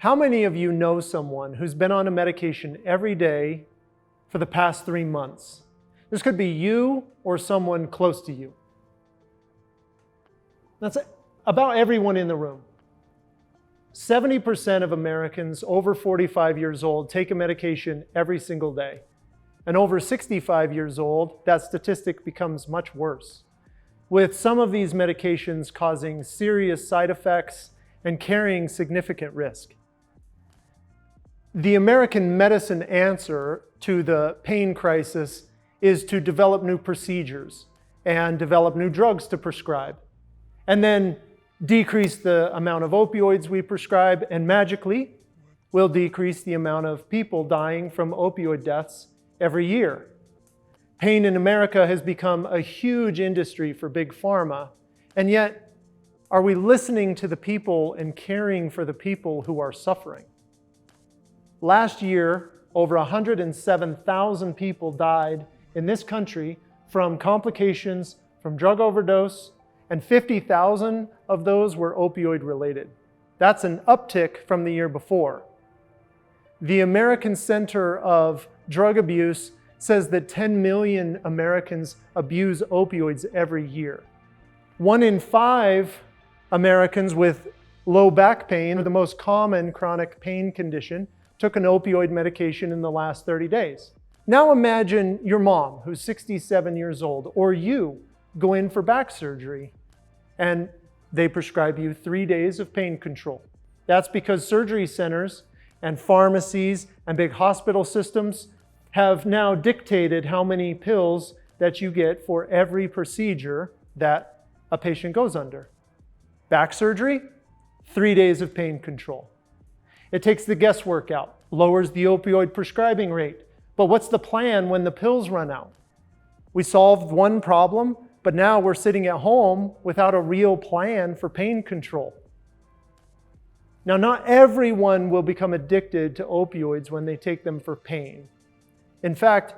How many of you know someone who's been on a medication every day for the past 3 months? This could be you or someone close to you. That's about everyone in the room. 70% of Americans over 45 years old take a medication every single day. And over 65 years old, that statistic becomes much worse, with some of these medications causing serious side effects and carrying significant risk. The American medicine answer to the pain crisis is to develop new procedures and develop new drugs to prescribe, and then decrease the amount of opioids we prescribe, and magically will decrease the amount of people dying from opioid deaths every year. Pain in America has become a huge industry for big pharma, and yet are we listening to the people and caring for the people who are suffering? Last year, over 107,000 people died in this country from complications from drug overdose, and 50,000 of those were opioid related. That's an uptick from the year before. The American Center of Drug Abuse says that 10 million Americans abuse opioids every year. 1 in 5 Americans with low back pain, the most common chronic pain condition, took an opioid medication in the last 30 days. Now imagine your mom, who's 67 years old, or you go in for back surgery and they prescribe you 3 days of pain control. That's because surgery centers and pharmacies and big hospital systems have now dictated how many pills that you get for every procedure that a patient goes under. Back surgery, 3 days of pain control. It takes the guesswork out, lowers the opioid prescribing rate. But what's the plan when the pills run out? We solved one problem, but now we're sitting at home without a real plan for pain control. Now, not everyone will become addicted to opioids when they take them for pain. In fact,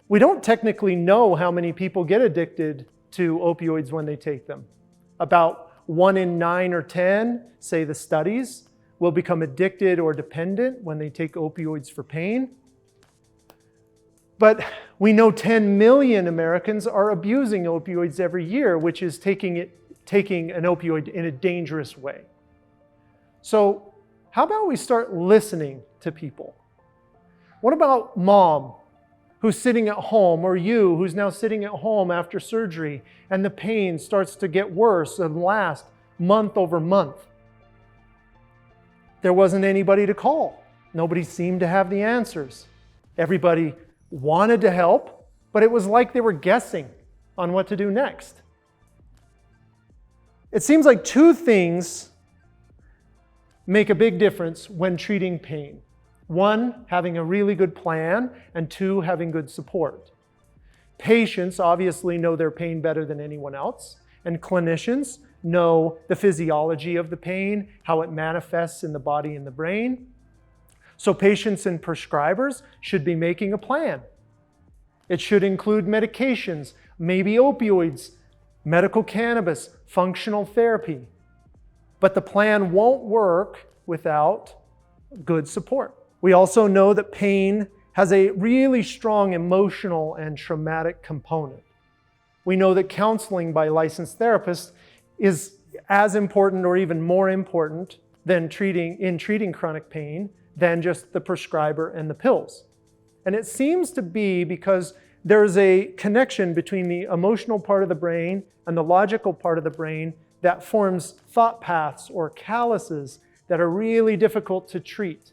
we don't technically know how many people get addicted to opioids when they take them. About 1 in 9 or 10, say the studies, will become addicted or dependent when they take opioids for pain. But we know 10 million Americans are abusing opioids every year, which is taking an opioid in a dangerous way. So how about we start listening to people? What about mom who's sitting at home, or you who's now sitting at home after surgery and the pain starts to get worse and last month over month? There wasn't anybody to call. Nobody seemed to have the answers. Everybody wanted to help, but it was like they were guessing on what to do next. It seems like 2 things make a big difference when treating pain. 1, having a really good plan, and 2, having good support. Patients obviously know their pain better than anyone else, and clinicians know the physiology of the pain, how it manifests in the body and the brain. So patients and prescribers should be making a plan. It should include medications, maybe opioids, medical cannabis, functional therapy. But the plan won't work without good support. We also know that pain has a really strong emotional and traumatic component. We know that counseling by licensed therapists is as important or even more important than treating chronic pain than just the prescriber and the pills. And it seems to be because there's a connection between the emotional part of the brain and the logical part of the brain that forms thought paths or calluses that are really difficult to treat.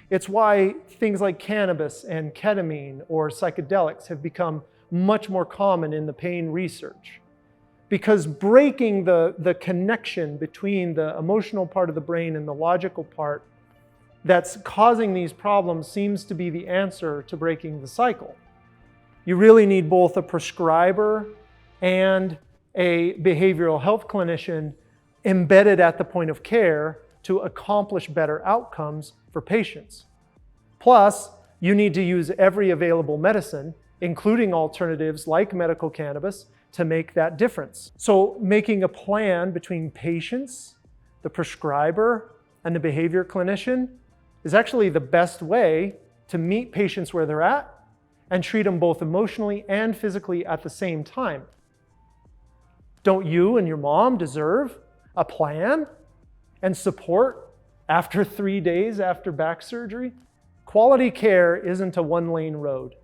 It's why things like cannabis and ketamine or psychedelics have become much more common in the pain research. Because breaking the connection between the emotional part of the brain and the logical part that's causing these problems seems to be the answer to breaking the cycle. You really need both a prescriber and a behavioral health clinician embedded at the point of care to accomplish better outcomes for patients. Plus, you need to use every available medicine, including alternatives like medical cannabis, to make that difference. So making a plan between patients, the prescriber, and the behavior clinician is actually the best way to meet patients where they're at and treat them both emotionally and physically at the same time. Don't you and your mom deserve a plan and support after 3 days after back surgery? Quality care isn't a one-lane road.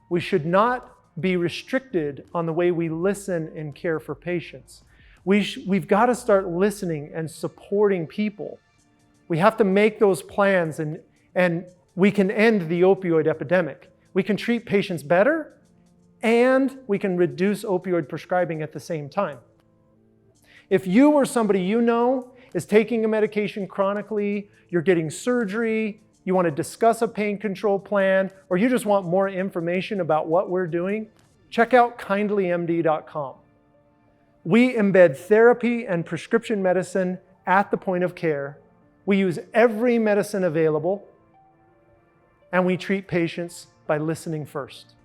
We should not be restricted on the way we listen and care for patients. We've got to start listening and supporting people. We have to make those plans, and we can end the opioid epidemic. We can treat patients better, and we can reduce opioid prescribing at the same time. If you or somebody you know is taking a medication chronically, you're getting surgery, you want to discuss a pain control plan, or you just want more information about what we're doing, check out KindlyMD.com. We embed therapy and prescription medicine at the point of care. We use every medicine available, and we treat patients by listening first.